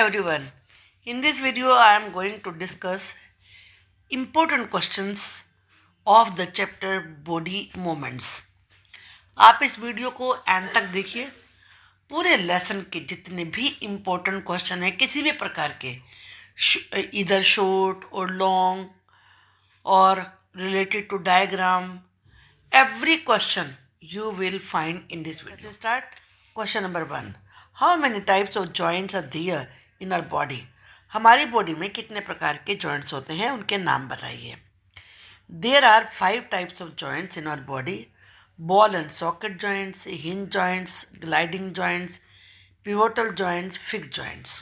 everyone. In this video, I am going to discuss important questions of the chapter Body Movements. आप इस video को and तक देखिए. पूरे लेसन के जितने भी इम्पोर्टेंट क्वेश्चन हैं किसी भी प्रकार के, इधर शॉर्ट और लॉन्ग और related to diagram, every question you will find in this video. Let's start. Question number 1. How many types of joints are there in our body? हमारी बॉडी में कितने प्रकार के जॉइंट्स होते हैं, उनके नाम बताइए. There are 5 types of joints in our body: ball and socket joints, hinge joints, gliding joints, pivotal joints, fixed joints.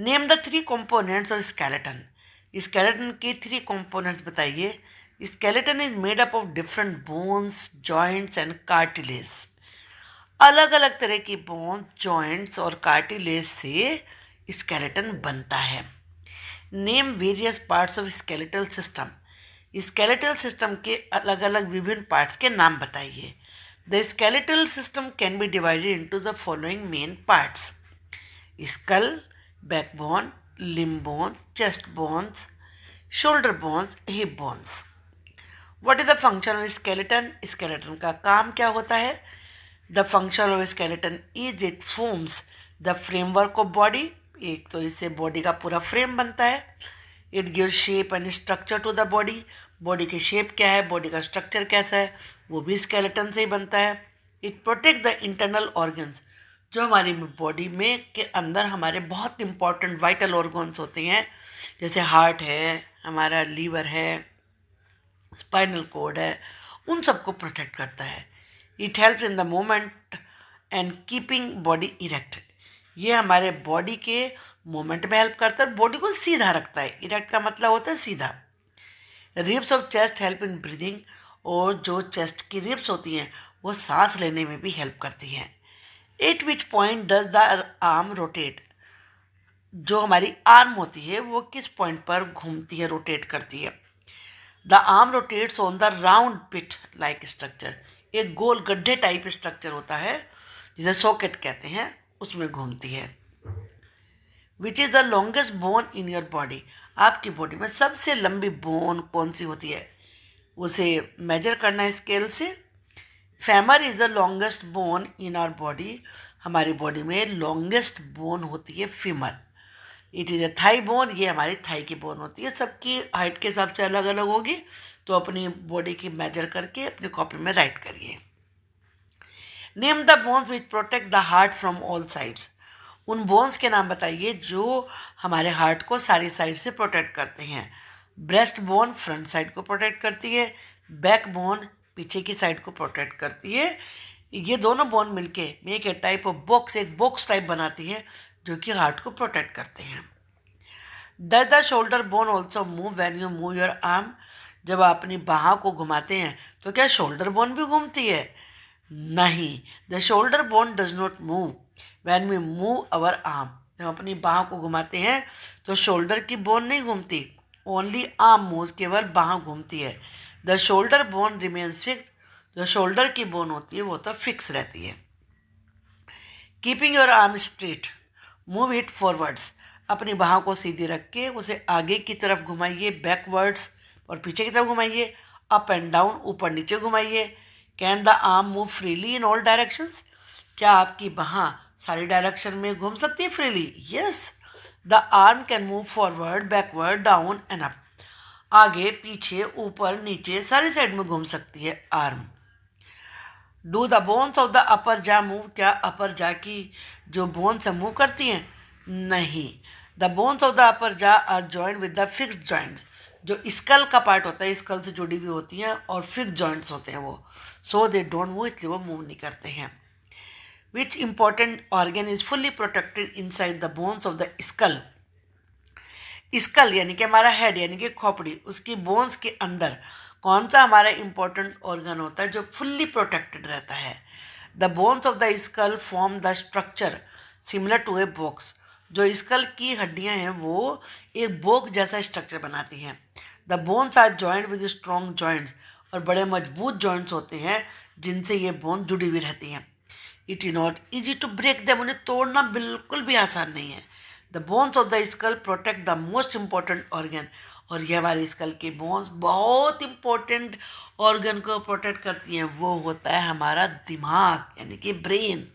Name the 3 components of skeleton. Skeleton के 3 components बताइए. Skeleton is made up of different bones, joints and cartilage. अलग अलग तरह की bones, joints और cartilage से skeleton बनता है. Name various parts of skeletal system. Skeletal system के अलग अलग विभिन्न पार्ट्स के नाम बताइए. The skeletal system can be divided into the following main parts: skull, backbone, limb bones, chest bones, shoulder bones, hip bones. What is the function of skeleton. Skeleton का काम क्या होता है? The function of skeleton is it forms the framework of body. एक तो इससे body का पूरा फ्रेम बनता है. It give shape and structure to the body. Body की शेप क्या है, बॉडी का स्ट्रक्चर कैसा है, वो भी स्केलेटन से ही बनता है. It protect the internal organs. जो हमारी बॉडी में के अंदर हमारे बहुत इंपॉर्टेंट वाइटल ऑर्गन्स होते हैं, जैसे हार्ट है, हमारा लीवर है, स्पाइनल कोड है, उन सबको प्रोटेक्ट करता है. It helps in the movement and keeping body erect. ये हमारे बॉडी के मूवमेंट में हेल्प करता है, बॉडी को सीधा रखता है. इरेक्ट का मतलब होता है सीधा. Ribs of chest help in breathing. और जो चेस्ट की रिब्स होती हैं वो सांस लेने में भी हेल्प करती हैं. Eight which point does the arm rotate. जो हमारी आर्म होती है वो किस पॉइंट पर घूमती है, रोटेट करती है. The arm rotates on the round pit like structure. एक गोल गड्ढे टाइप स्ट्रक्चर होता है जिसे सॉकेट कहते हैं, उसमें घूमती है. Which is the longest bone in your body. आपकी बॉडी में सबसे लंबी बोन कौन सी होती है, उसे मेजर करना है स्केल से. Femur is the longest bone in our body. हमारी बॉडी में लॉन्गेस्ट बोन होती है femur. It is a thigh bone. ये हमारी थाई की बोन होती है. सबकी हाइट के हिसाब से अलग अलग होगी, तो अपनी बॉडी की मेजर करके अपनी कॉपी में राइट करिए. Name the bones which protect the heart from all sides. उन बोन्स के नाम बताइए जो हमारे हार्ट को सारी साइड से प्रोटेक्ट करते हैं. ब्रेस्ट बोन फ्रंट साइड को प्रोटेक्ट करती है. बैक बोन पीछे की साइड को प्रोटेक्ट करती है. ये दोनों बोन मिलके make a type of box, एक बॉक्स टाइप बनाती है जो कि हार्ट को प्रोटेक्ट करते हैं. Does the shoulder bone also move when you move your arm. जब आप अपनी बाहों को घुमाते हैं तो क्या शोल्डर बोन भी घूमती है? नहीं. The shoulder bone does not move when we move our arm. जब अपनी बाहों को घुमाते हैं तो शोल्डर की बोन नहीं घूमती, ओनली आर्म मूव्स, केवल बाह घूमती है. The shoulder bone remains fix. जो शोल्डर की बोन होती है वो तो फिक्स रहती है. Keeping your arm straight, move it forwards. अपनी बाहों को सीधी रख के उसे आगे की तरफ घुमाइए, बैकवर्ड्स, और पीछे की तरफ घुमाइए. अप एंड डाउन, ऊपर नीचे घुमाइए. Can the arm move freely in all directions. क्या आपकी बाहाँ सारी डायरेक्शन में घूम सकती है freely? Yes. The arm can move forward, backward, down and up. आगे पीछे ऊपर नीचे सारी साइड में घूम सकती है arm. Do the bones of the upper जा मूव. क्या अपर जा की जो बोन्स मूव करती हैं? नहीं. The bones of the upper jaw are joint with the fixed joints. जो स्कल का पार्ट होता है, स्कल से जुड़ी हुई होती हैं, और फिक्स्ड जॉइंट्स होते हैं वो, सो दे डोंट मूव, इसलिए वो मूव नहीं करते हैं. Which important organ is fully protected inside the bones of the skull. Skull यानी कि हमारा हेड, यानी कि खोपड़ी, उसकी बोन्स के अंदर कौन सा हमारा इंपॉर्टेंट ऑर्गन होता है जो फुल्ली प्रोटेक्टेड रहता है? The bones of the skull form the structure similar to a box. जो स्कल की हड्डियां हैं वो एक बॉक्स जैसा स्ट्रक्चर बनाती हैं. The bones are joint with strong joints. और बड़े मजबूत जॉइंट्स होते हैं जिनसे ये बोन जुड़ी हुई रहती हैं. It is not easy to break them, उन्हें तोड़ना बिल्कुल भी आसान नहीं है। The bones of the skull protect the most important organ, और ये हमारे स्कल के बोन्स बहुत इंपॉर्टेंट ऑर्गन को प्रोटेक्ट करती हैं, वो होता है हमारा दिमाग यानी कि brain.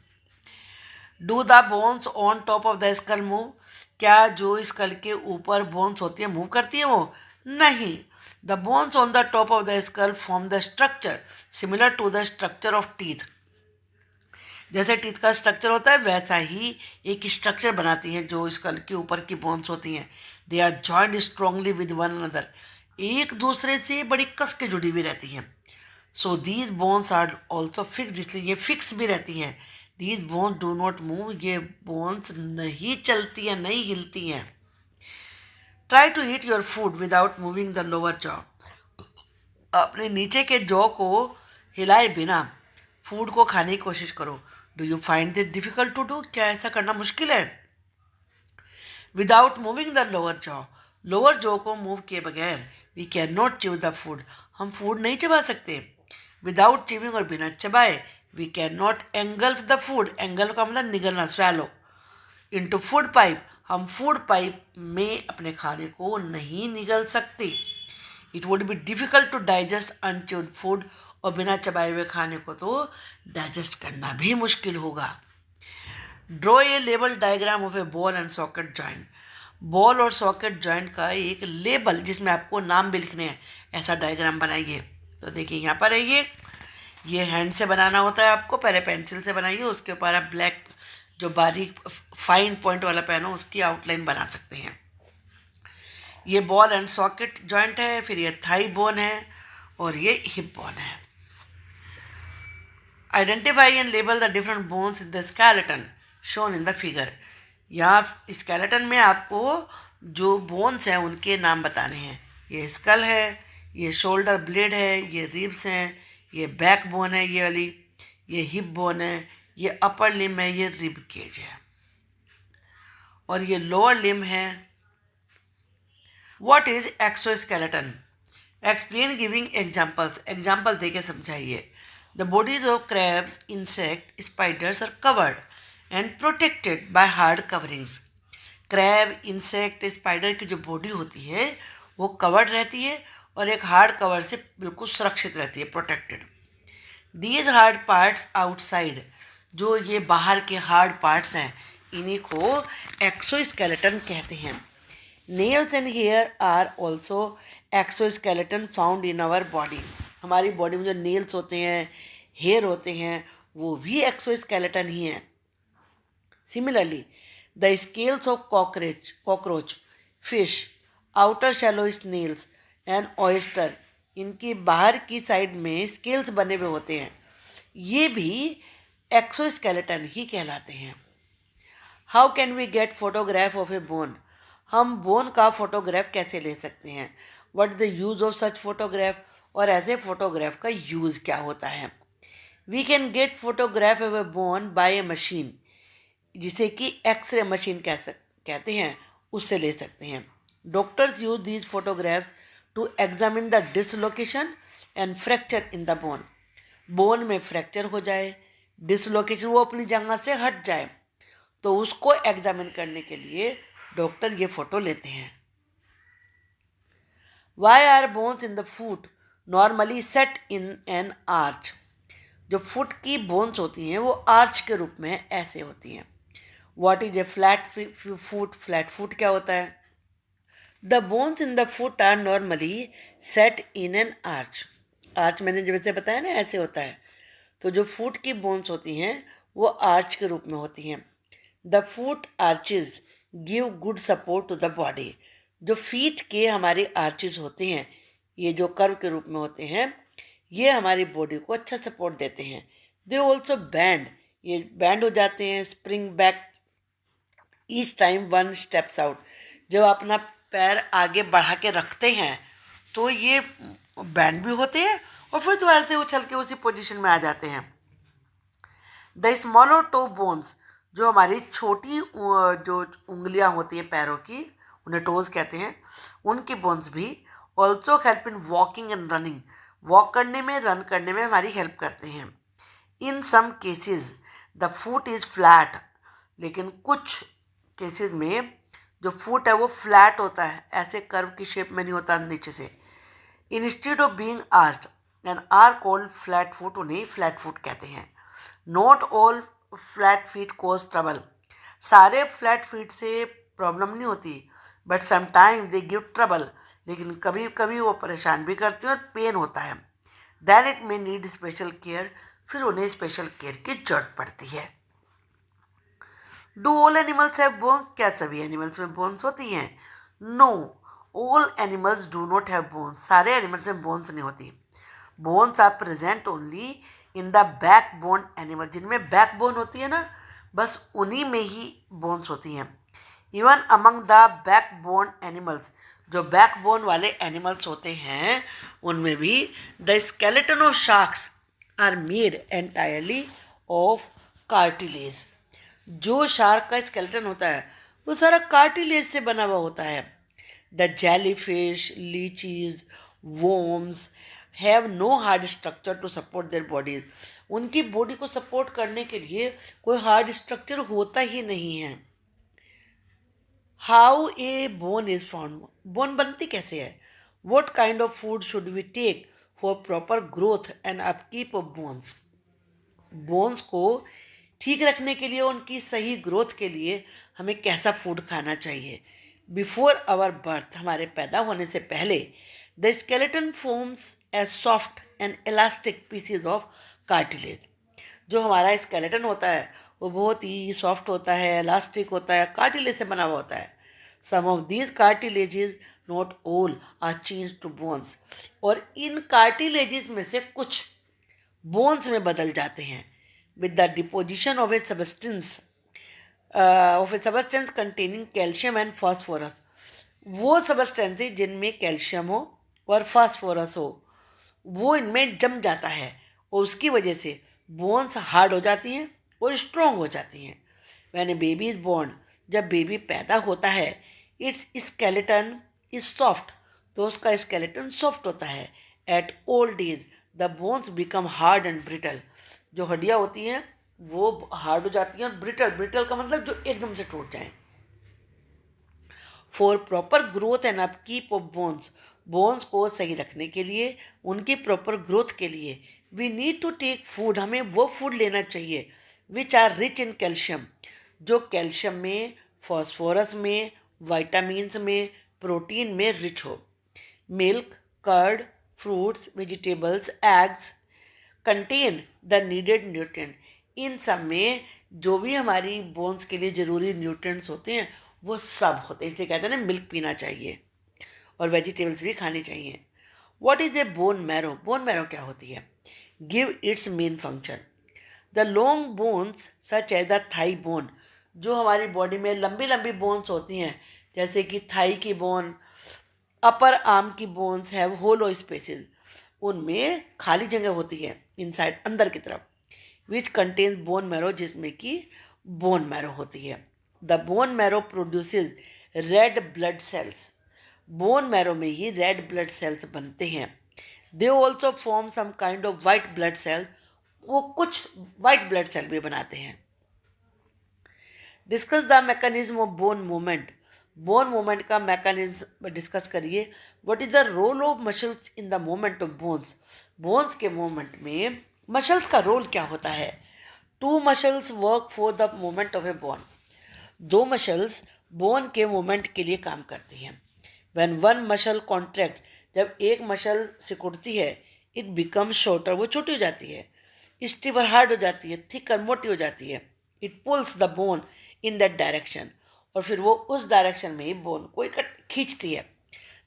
Do the bones on top of the school move, क्या जो स्कल के ऊपर बोन्स होती है मूव करती है वो? नहीं। The bones on the top of the skull form the structure similar to the structure of teeth, जैसे टीथ का स्ट्रक्चर होता है वैसा ही एक स्ट्रक्चर बनाती हैं जो स्कल के ऊपर की बोन्स होती हैं। They are joined strongly with one another, एक दूसरे से बड़ी कस के जुड़ी हुई रहती हैं। So these bones are also fix, इसलिए ये फिक्स भी रहती हैं। These bones do not move, ये बोन्स नहीं चलती हैं, नहीं हिलती हैं। Try to eat your food without moving the lower jaw, अपने नीचे के जॉ को हिलाए बिना फूड को खाने की कोशिश करो। Do you find this difficult to do, क्या ऐसा करना मुश्किल है? Without moving the lower jaw को मूव किए बगैर we can not chew the food, हम फूड नहीं चबा सकते। विदाउट च्यूइंग, और बिना चबाए we can not engulf the food, engulf का मतलब निगलना, स्वैलो, इनटू फूड पाइप, हम फूड पाइप में अपने खाने को नहीं निगल सकते। It would be difficult to digest अनच्यूड food, और बिना चबाए हुए खाने को तो डाइजेस्ट करना भी मुश्किल होगा। Draw a label diagram of A ball and socket joint, ball और सॉकेट जॉइंट का एक लेबल जिसमें आपको नाम भी लिखने हैं, ऐसा डायग्राम बनाइए। तो देखिए यहाँ पर है ये हैंड से बनाना होता है आपको, पहले पेंसिल से बनाइए, उसके ऊपर आप ब्लैक जो बारीक फाइन पॉइंट वाला पेन हो उसकी आउटलाइन बना सकते हैं। ये बॉल एंड सॉकेट जॉइंट है, फिर ये थाई बोन है और ये हिप बोन है। Identify and label the different bones in the skeleton shown in the figure, यहाँ स्केलेटन में आपको जो बोन्स हैं उनके नाम बताने हैं। ये स्कल है, ये शोल्डर ब्लेड है, ये रिब्स हैं, ये बैक बोन है ये वाली, ये हिप बोन है, ये अपर लिम है, ये रिब केज है, और ये लोअर लिम है। What is exoskeleton, explain giving examples, example देके समझाइए। The bodies of crabs, insect, spiders are covered and protected by hard coverings, crab, insect, spider की जो बॉडी होती है वो कवर्ड रहती है और एक हार्ड कवर से बिल्कुल सुरक्षित रहती है, protected. These hard parts outside, जो ये बाहर के हार्ड पार्ट्स हैं इन्हीं को एक्सोस्केलेटन कहते हैं। Nails and hair are also exoskeleton found in our body, हमारी बॉडी में जो नेल्स होते हैं, हेयर होते हैं, वो भी एक्सोस्केलेटन ही हैं। Similarly the scales of cockroach, fish, outer shell of snails and oyster, इनकी बाहर की साइड में स्केल्स बने हुए होते हैं, ये भी एक्सोस्केलेटन ही कहलाते हैं। How can we get photograph of a bone, हम बोन का फोटोग्राफ कैसे ले सकते हैं? What the use of such photograph, और ऐसे फोटोग्राफ का यूज़ क्या होता है? We can get photograph of a bone by a machine, जिसे कि एक्सरे मशीन कहते हैं, उससे ले सकते हैं। Doctors use these photographs to examine the dislocation and fracture in the bone, bone में फ्रैक्चर हो जाए, डिसलोकेशन वो अपनी जगह से हट जाए, तो उसको एग्जामिन करने के लिए डॉक्टर ये फोटो लेते हैं। Why are bones in the foot normally set in an arch, जो फुट की बोन्स होती हैं वो आर्च के रूप में ऐसे होती हैं। What is a flat foot, flat foot क्या होता है? The bones in the foot are normally set in an arch, arch मैंने जैसे बताया ना ऐसे होता है, तो जो फुट की बोन्स होती हैं वो आर्च के रूप में होती हैं। The foot arches give good support to the body, जो फीट के हमारे आर्चेज होते हैं, ये जो कर्व के रूप में होते हैं, ये हमारी बॉडी को अच्छा सपोर्ट देते हैं। दे ऑल्सो बैंड, ये बैंड हो जाते हैं, spring back each time one steps out, जब अपना पैर आगे बढ़ा के रखते हैं तो ये बैंड भी होते हैं और फिर दोबारा से उछल के उसी पोजीशन में आ जाते हैं। द स्मॉलर टो बोन्स, जो हमारी छोटी जो उंगलियां होती हैं पैरों की, उन्हें टोज कहते हैं, उनकी बोन्स भी also help in walking and running, walk करने में, रन करने में हमारी हेल्प करते हैं। In some cases the foot is flat, लेकिन कुछ केसेस में जो फुट है वो फ्लैट होता है, ऐसे कर्व की शेप में नहीं होता नीचे से। Instead of being asked and are called flat foot, उन्हें फ्लैट फुट कहते हैं। Not all flat feet cause trouble, सारे फ्लैट फीट से प्रॉब्लम नहीं होती, but sometime they give trouble, लेकिन कभी कभी वो परेशान भी करते हैं और पेन होता है। Then it may need special care, फिर उन्हें स्पेशल केयर की जरूरत पड़ती है। Do all animals have bones, क्या सभी एनिमल्स में बोन्स होती हैं? No, all animals do not have bones, सारे एनिमल्स में बोन्स नहीं होती। Bones are present only in the back bone animal, जिनमें बैक बोन होती है ना, बस उन्हीं में ही बोन्स होती हैं। Even among the back bone animals, जो बैक बोन वाले एनिमल्स होते हैं उनमें भी the skeleton of sharks are made entirely of cartilage, जो शार्क का स्केलेटन होता है वो सारा कार्टिलेज से बना हुआ होता है। The jellyfish, leeches, worms have no hard structure to support their bodies, उनकी बॉडी को सपोर्ट करने के लिए कोई हार्ड स्ट्रक्चर होता ही नहीं है। How a bone is form, bone बनती कैसे है? What kind of food should we take for proper growth and upkeep of bones, bones को ठीक रखने के लिए, उनकी सही ग्रोथ के लिए हमें कैसा फूड खाना चाहिए? बिफोर आवर बर्थ, हमारे पैदा होने से पहले, the skeleton forms a soft and elastic PCs of cartilage, जो हमारा स्केलेटन होता है वो बहुत ही सॉफ्ट होता है, इलास्टिक होता है, कार्टिलेज से बना हुआ होता है। Some of these cartilages, not all, are change to bones, और इन कार्टिलेजेस में से कुछ बोन्स में बदल जाते हैं with the deposition of A substance containing calcium and phosphorus, वो सबस्टेंसेज जिनमें कैल्शियम हो और फास्फोरस हो वो इनमें जम जाता है, और उसकी वजह से बोन्स हार्ड हो जाती हैं और स्ट्रॉन्ग हो जाती हैं। When a baby is born, जब बेबी पैदा होता है, इट्स स्केलेटन इज सॉफ्ट, तो उसका स्केलेटन सॉफ्ट होता है। At old age the bones become hard and brittle, जो हड्डियाँ होती हैं वो हार्ड हो जाती हैं, और ब्रिटल, ब्रिटल का मतलब जो एकदम से टूट जाए। For proper growth and upkeep of bones, bones को सही रखने के लिए, उनकी प्रॉपर ग्रोथ के लिए, we need to take food, हमें वो फूड लेना चाहिए which are rich in calcium, जो कैल्शियम में, फॉस्फोरस में, वाइटामिन्स में, प्रोटीन में रिच हो। Milk, curd, fruits, vegetables, eggs contain the needed nutrient, इन सब में जो भी हमारी बोन्स के लिए ज़रूरी न्यूट्रिएंट्स होते हैं वो सब होते हैं, इसलिए कहते हैं ना मिल्क पीना चाहिए और वेजिटेबल्स भी खानी चाहिए। What is a bone marrow, bone marrow क्या होती है? Give its main function, the long bones such as the thigh bone, जो हमारी बॉडी में लंबी लंबी बोन्स होती हैं, जैसे कि थाई की बोन, अपर आर्म की बोन्स हैव होलो स्पेसेस, उनमें खाली जगह होती है इनसाइड, अंदर की तरफ, विच कंटेन्स बोन मैरो, जिसमें कि बोन मैरो होती है। The bone marrow produces red blood cells, bone marrow में ही रेड ब्लड सेल्स बनते हैं। They also form some kind of white blood cell, वो कुछ वाइट ब्लड सेल भी बनाते हैं। Discuss the mechanism of bone movement, bone movement का मैकेनिज्म डिस्कस करिए। What is the role of muscles in the movement of bones, bones के movement में muscles का रोल क्या होता है? To muscles work for the movement of a bone, दो muscles bone के मूवमेंट के लिए काम करती हैं। व्हेन वन मसल कॉन्ट्रैक्ट, जब एक मसल सिकुड़ती है, इट बिकम शॉर्टर, वो छोटी हो जाती है, स्टीवर हार्ड हो जाती है, थिकर मोटी हो जाती है। It pulls the bone in that direction, और फिर वो उस डायरेक्शन में ही बोन को खींचती है।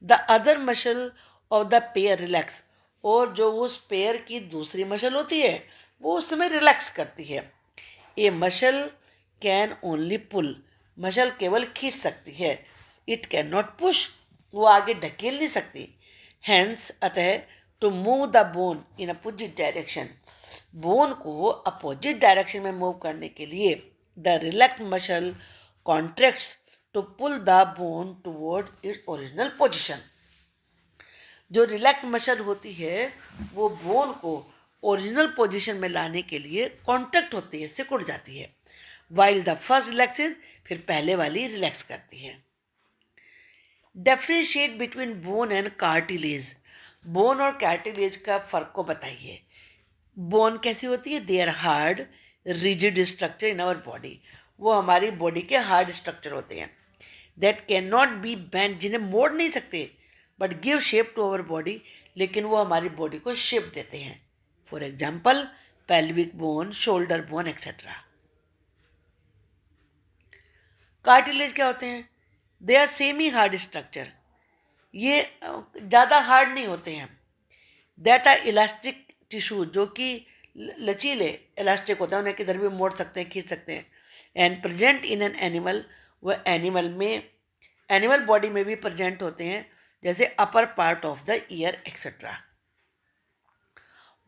The other muscle of the pair relax, और जो उस पेयर की दूसरी मसल होती है वो उस समय रिलैक्स करती है। A muscle can only pull, muscle केवल खींच सकती है, इट कैन नॉट पुश, वो आगे ढकेल नहीं सकती। हैंस, अतः, to move the bone in opposite direction, bone को अपोजिट डायरेक्शन में मूव करने के लिए the relax muscle contracts to pull the bone towards its original position, जो रिलैक्स मसल होती है वो बोन को ओरिजिनल पोजीशन में लाने के लिए कॉन्ट्रैक्ट होती है, सिकुड़ जाती है। वाइल द फर्स्ट रिलैक्सेस, फिर पहले वाली रिलैक्स करती है। Differentiate between bone and cartilage. Bone और कार्टिलेज का फर्क को बताइए। बोन कैसी होती है? They are hard rigid structure in our body. वो हमारी बॉडी के हार्ड स्ट्रक्चर होते हैं। That can not be bend, जिन्हें मोड़ नहीं सकते, but give shape to our body, लेकिन वो हमारी बॉडी को शेप देते हैं। For example pelvic bone, shoulder bone etcetera. Cartilage क्या होते हैं? They are semi hard structure. ये ज़्यादा हार्ड नहीं होते हैं। दैट आर इलास्टिक टिश्यू, जो कि लचीले इलास्टिक होते हैं, उन्हें किधर भी मोड़ सकते हैं, खींच सकते हैं। And present in an animal, वह एनिमल में, एनिमल बॉडी में भी प्रेजेंट होते हैं, जैसे upper part of the ear etcetera.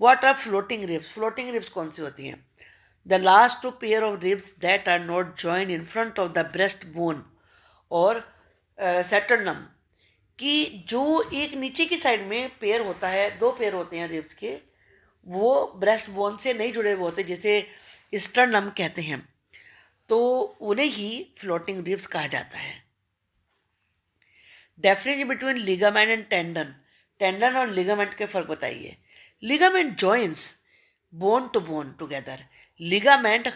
What are floating ribs? Floating ribs कौन सी होती हैं? The last two pair of ribs that are not join in front of the breast bone और सेटर्नम, कि जो एक नीचे की साइड में पेयर होता है, दो पेयर होते हैं रिब्स के, वो ब्रेस्ट बोन से नहीं जुड़े हुए होते, जिसे स्टर्नम कहते हैं, तो उन्हें ही फ्लोटिंग रिब्स कहा जाता है। Difference between ligament and tendon. Tendon और लिगामेंट के फर्क बताइए। Ligament joins bone to bone together. Ligament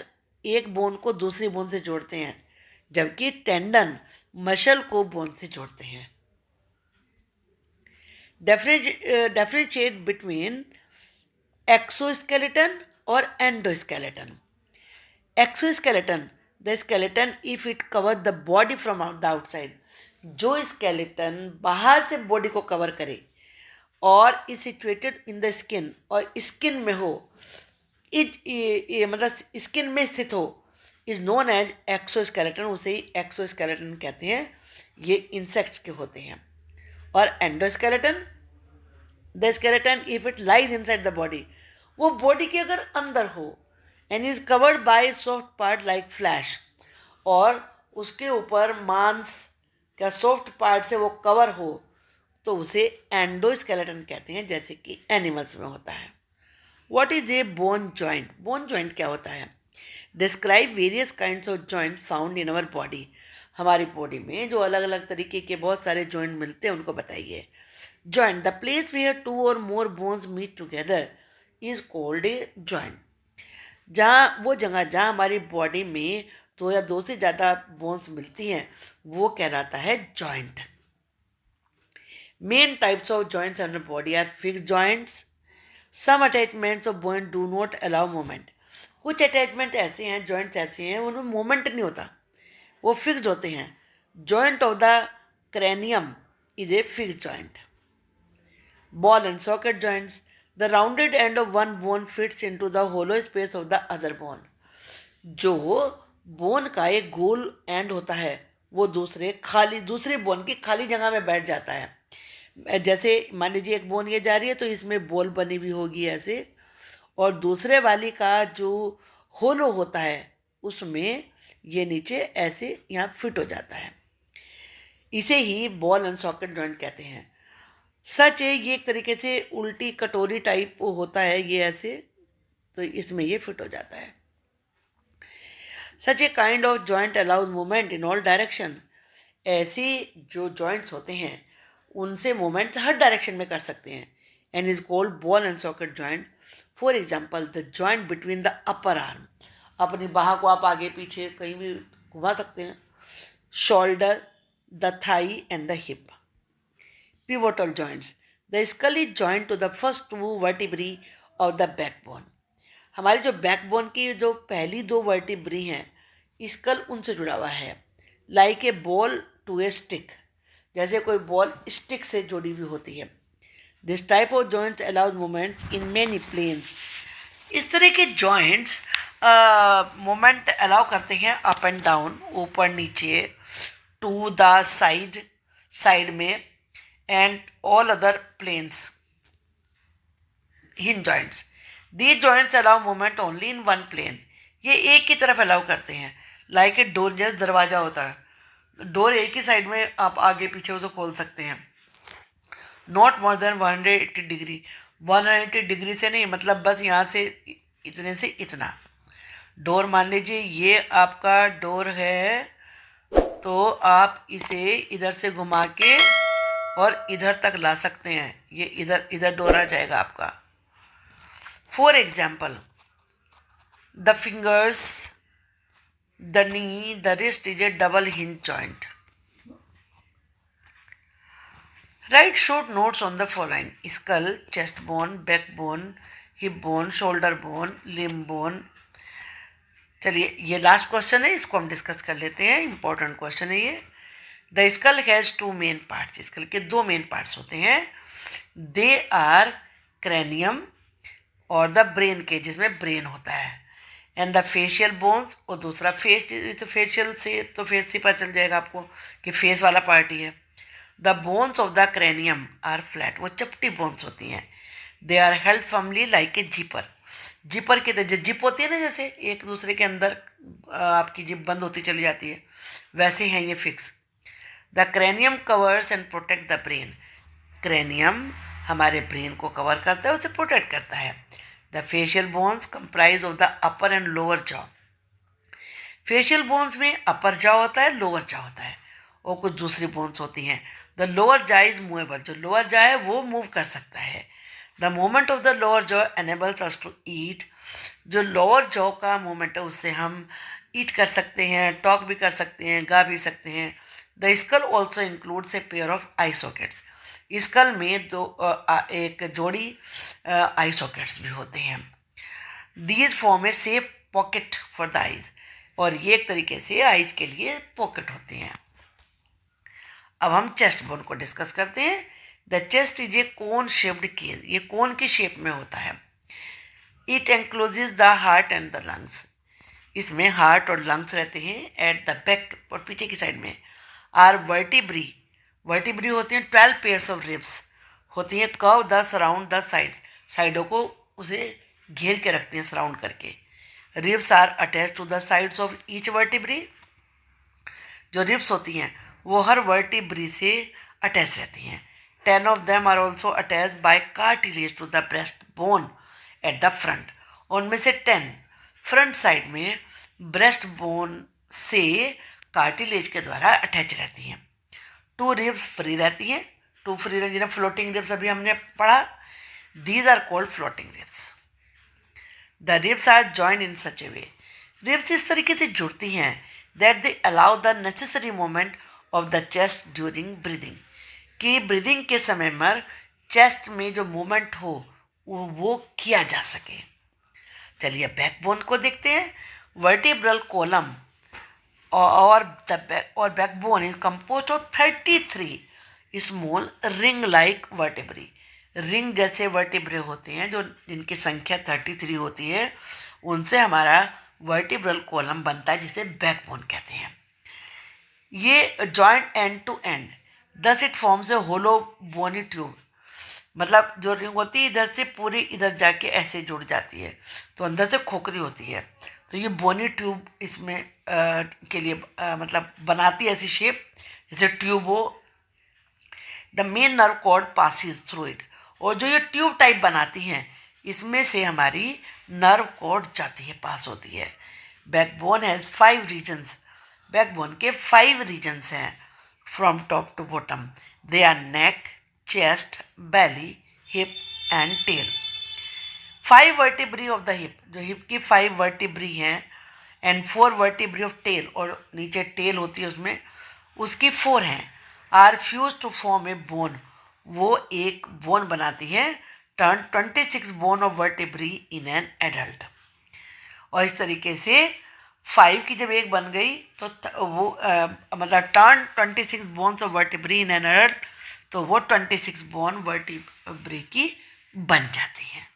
एक बोन को दूसरी बोन से जोड़ते हैं, जबकि टेंडन मसल को बोन से जोड़ते हैं। डिफरेंशिएट बिटवीन एक्सोस्केलेटन और endoskeleton. Exoskeleton, the skeleton if it cover the body from the outside. जो स्केलेटन बाहर से बॉडी को कवर करे और is situated in the skin, और स्किन में हो, मतलब स्किन में स्थित हो, इज नोन एज एक्सोस्केलेटन। उसे ही एक्सोस्केलेटन कहते हैं। ये इंसेक्ट्स के होते हैं। और endoskeleton, the skeleton if it lies inside the body, वो बॉडी के अगर अंदर हो, and is covered by soft part like flash, और उसके ऊपर मांस का सॉफ्ट पार्ट से वो कवर हो, तो उसे एंडोस्केलेटन कहते हैं, जैसे कि एनिमल्स में होता है। What is A bone joint? Bone joint क्या होता है? Describe various kinds of joint found in our body. हमारी बॉडी में जो अलग अलग तरीके के बहुत सारे जॉइंट मिलते हैं, उनको बताइए। Joint, the place where two or more bones meet together is called a joint. जहाँ वो जगह जहाँ हमारी बॉडी में दो या दो से ज़्यादा बोन्स मिलती हैं, वो कहलाता है joint. Main types of joints in body are fixed joints. Some attachments of bone do not allow movement. कुछ अटैचमेंट ऐसे हैं, जॉइंट्स ऐसे हैं, उनमें मूवमेंट नहीं होता, वो फिक्स्ड होते हैं। Joint of the cranium is a fixed joint. Ball and socket joints. The rounded end of one bone fits into the hollow space of the other bone. जो बोन का एक गोल एंड होता है, वो दूसरे bone की खाली जगह में बैठ जाता है। जैसे मान लीजिए एक बोन ये जा रही है, तो इसमें बॉल बनी हुई होगी ऐसे, और दूसरे वाली का जो होलो होता है उसमें ये नीचे ऐसे यहाँ फिट हो जाता है। इसे ही बॉल एंड सॉकेट जॉइंट कहते हैं। सच है, ये एक तरीके से उल्टी कटोरी टाइप होता है ये ऐसे, तो इसमें ये फिट हो जाता है। Such a kind of joint allows movement in all direction. ऐसे जो जॉइंट्स होते हैं उनसे मूवमेंट हर डायरेक्शन में कर सकते हैं, and is called ball and socket joint. For example the joint between the upper arm, अपनी बाह को आप आगे पीछे कहीं भी घुमा सकते हैं। Shoulder, the thigh and the hip. Pivotal joints, the skull is joint to the first two vertebrae of the backbone. हमारी जो बैकबोन की जो पहली दो वर्टिब्री हैं, स्कल उनसे जुड़ा हुआ है। Like a ball to a stick, जैसे कोई बॉल स्टिक से जुड़ी हुई होती है। This type of joints allows movements in many planes. इस तरह के जॉइंट्स मूवमेंट अलाउ करते हैं अप एंड डाउन, ऊपर नीचे, टू द साइड में, and all other planes. Hinge joints, these joints allow movement only in one plane. ये एक की तरफ अलाउ करते हैं। लाइक ए डोर, जैसे दरवाज़ा होता है, डोर एक ही साइड में आप आगे पीछे उसे खोल सकते हैं। Not more than 180 degree, 180 degree से नहीं, मतलब बस यहाँ से इतने से इतना। डोर मान लीजिए ये आपका डोर है, तो आप इसे इधर से घुमा के और इधर तक ला सकते हैं, ये इधर इधर डोर आ जाएगा आपका। For example, the fingers, the knee, the wrist is A double hinge joint. Write short notes on the following: skull, chest bone, backbone, hip bone, shoulder bone, limb bone. चलिए ये लास्ट क्वेश्चन है, इसको हम discuss कर लेते हैं। Important question है ये। The skull has two main parts. Skull के दो मेन पार्ट्स होते हैं। दे आर क्रैनियम और द ब्रेन के, जिसमें ब्रेन होता है, एंड द फेशियल बोन्स, और दूसरा फेस। फेशियल से तो फेस से पता चल जाएगा आपको कि फेस वाला पार्ट ही है। The bones of the cranium are flat, वो चपटी बोन्स होती हैं। They are held firmly like a zipper. Zipper की तरह जिप होती है ना, जैसे एक दूसरे के अंदर आपकी जिप बंद होती चली जाती है, वैसे हैं ये fix. The cranium covers and protect the brain. Cranium हमारे ब्रेन को कवर करता है, उसे प्रोटेक्ट करता है। The facial bones comprise of the upper and lower jaw. Facial bones में अपर जॉ होता है, लोअर जॉ होता है, और कुछ दूसरी बोन्स होती हैं। The lower jaw is movable, जो लोअर जॉ है वो मूव कर सकता है। The movement of the lower jaw enables us to eat. जो लोअर जॉ का मूवमेंट है उससे हम ईट कर सकते हैं, टॉक भी कर सकते हैं, गा भी सकते हैं। The skull also includes a pair of eye sockets. Skull में एक जोड़ी आई सॉकेट्स भी होते हैं। These form a safe pocket for the eyes, और ये एक तरीके से आइज के लिए पॉकेट होते हैं। अब हम चेस्ट बोन को डिस्कस करते हैं। The chest is a cone shaped cage, ये कोन की शेप में होता है। It encloses the heart and the lungs, इसमें हार्ट और लंग्स रहते हैं। एट द बैक, और पीछे की साइड में आर वर्टिब्री, वर्टिब्री होती हैं 12 पेयर्स ऑफ रिब्स होती हैं, curve the surround the sides, साइडों को उसे घेर के रखते हैं, सराउंड करके। Ribs are attach to the sides of each vertebrae, जो रिब्स होती हैं वो हर वर्टिब्री से अटैच रहती हैं। 10 of them are also attach by cartilage to the breast bone at the front, उनमें से 10 फ्रंट साइड में ब्रेस्ट बोन से कार्टिलेज के द्वारा अटैच रहती हैं। 2 रिब्स फ्री रहती हैं, 2 फ्री रहती हैं, फ्लोटिंग रिब्स अभी हमने पढ़ा। These are called floating ribs. The ribs are joined in such a way, ribs इस तरीके से जुड़ती हैं that they allow the necessary moment of the chest during breathing, कि ब्रीदिंग के समय में चेस्ट में जो मूवमेंट हो वो किया जा सके। चलिए बैकबोन को देखते हैं। वर्टिब्रल कॉलम और backbone is compose of 33 small ring like vertebrae, ring जैसे वर्टिब्रे होते हैं जो जिनकी संख्या 33 होती है, उनसे हमारा वर्टिब्रल कॉलम बनता है, जिसे बैकबोन कहते हैं। ये joint end to end, thus it forms a hollow bony tube, मतलब जो रिंग होती है इधर से पूरी इधर जाके ऐसे जुड़ जाती है, तो अंदर से खोखली होती है, तो ये बोनी ट्यूब इसमें के लिए मतलब बनाती है ऐसी शेप जैसे ट्यूब हो। The main nerve cord passes through it, और जो ये ट्यूब टाइप बनाती हैं इसमें से हमारी नर्व कॉर्ड जाती है, पास होती है। बैकबोन हैज़ 5 रीजन्स, बैकबोन के 5 रीजन्स हैं from top to bottom. They are neck, chest, belly, hip and tail. 5 vertebrae of the hip, जो हिप की 5 वर्टिब्री हैं, एंड 4 वर्टिब्री ऑफ टेल, और नीचे टेल होती है उसमें, उसकी 4 हैं। Are fuse to form a bone, वो एक बोन बनाती है। Turn 26 bone of vertebrae in an adult, और इस तरीके से 5 की जब एक बन गई तो वो मतलब turn 26 bones of vertebrae in an adult, तो वो 26 बोन वर्टिब्री की बन जाती हैं।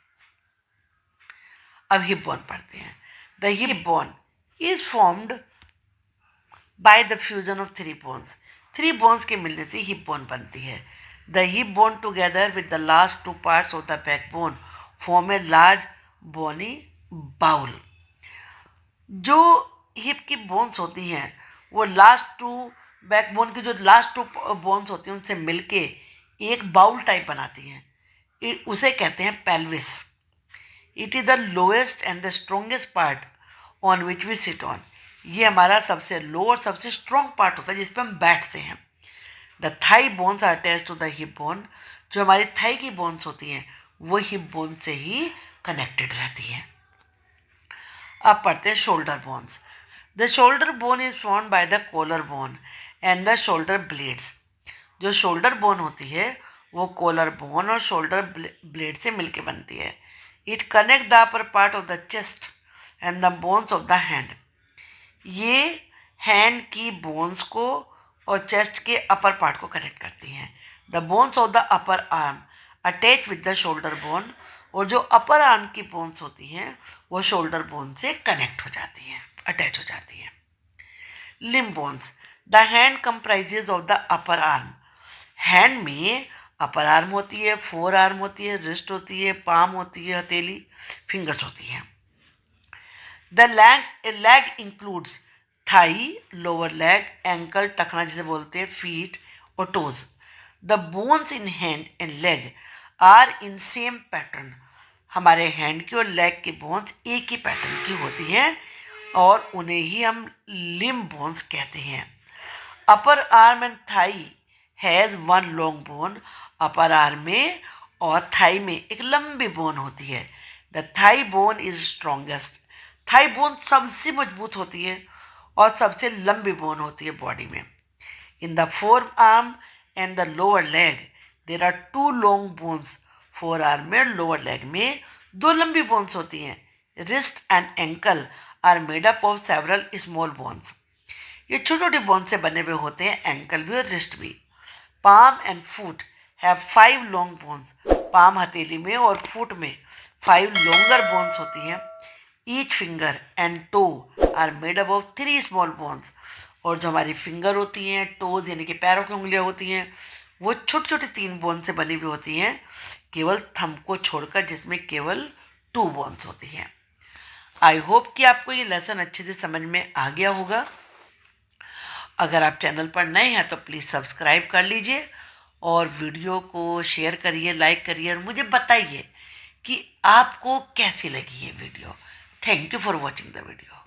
अब हिप बोन पढ़ते हैं। The hip bone is formed by the fusion of 3 bones, 3 bones के मिलने से हिप बोन बनती है। The hip bone together with the last 2 parts of the backbone form a large bony bowl. जो hip की bones होती हैं वो लास्ट 2 बैकबोन की जो लास्ट 2 बोन्स होती हैं उनसे मिलके एक बाउल टाइप बनाती हैं। उसे कहते हैं pelvis. It is the lowest and the strongest part on which we sit on. ये हमारा सबसे लो और सबसे स्ट्रॉन्ग पार्ट होता है जिस पे हम बैठते हैं। The thigh bones are attach to the hip bone. जो हमारी थाई की बोन्स होती हैं वो हिप बोन से ही कनेक्टेड रहती हैं। अब पढ़ते हैं shoulder bones. The shoulder bone is formed by the collar bone and the shoulder blades. जो शोल्डर बोन होती है वो कॉलर बोन और शोल्डर ब्लेड से मिलकर बनती है। It connect the upper part of the chest and the bones of the hand. ये हैंड की बोन्स को और चेस्ट के अपर पार्ट को कनेक्ट करती हैं। The bones of the upper arm attach with the shoulder bone. और जो अपर आर्म की बोन्स होती हैं वो शोल्डर बोन से कनेक्ट हो जाती हैं, अटैच हो जाती हैं। Limb bones. The hand comprises of the upper arm. Hand में अपर आर्म होती है, फोर आर्म होती है, रिस्ट होती है, पाम होती है, हथेली, फिंगर्स होती हैं। The leg includes thigh, lower leg, ankle, टखना जिसे बोलते हैं, फीट और toes. The bones in hand and leg are in same pattern. हमारे हैंड की और लेग की बोन्स एक ही पैटर्न की होती हैं और उन्हें ही हम लिम्ब बोन्स कहते हैं। Upper arm and thigh has one long bone. Upper arm में और थाई में एक लंबी बोन होती है। The thigh bone is strongest. Thigh bone सबसे मजबूत होती है और सबसे लंबी बोन होती है बॉडी में। In the forearm and the lower leg there are two long bones. Forearm में और लोअर लेग में दो लंबी बोन्स होती हैं। Wrist and ankle are made up of several small bones. ये छोटी छोटी बोन से बने हुए होते हैं, एंकल भी और रिस्ट भी। Palm and foot have 5 long bones. Palm हथेली में और फुट में 5 लॉन्गर बोन्स होती हैं। Each finger and toe are made up of 3 small bones. और जो हमारी फिंगर होती हैं, टोज यानी कि पैरों की उंगलियां होती हैं, वो छोटी छोटी 3 बोन से बनी हुई होती हैं, केवल थंब को छोड़कर जिसमें केवल 2 बोन्स होती हैं। आई होप कि आपको ये लेसन अच्छे से समझ में आ गया होगा। अगर आप चैनल पर नए हैं तो प्लीज़ सब्सक्राइब कर लीजिए और वीडियो को शेयर करिए, लाइक करिए और मुझे बताइए कि आपको कैसी लगी ये video. Thank you for watching the video.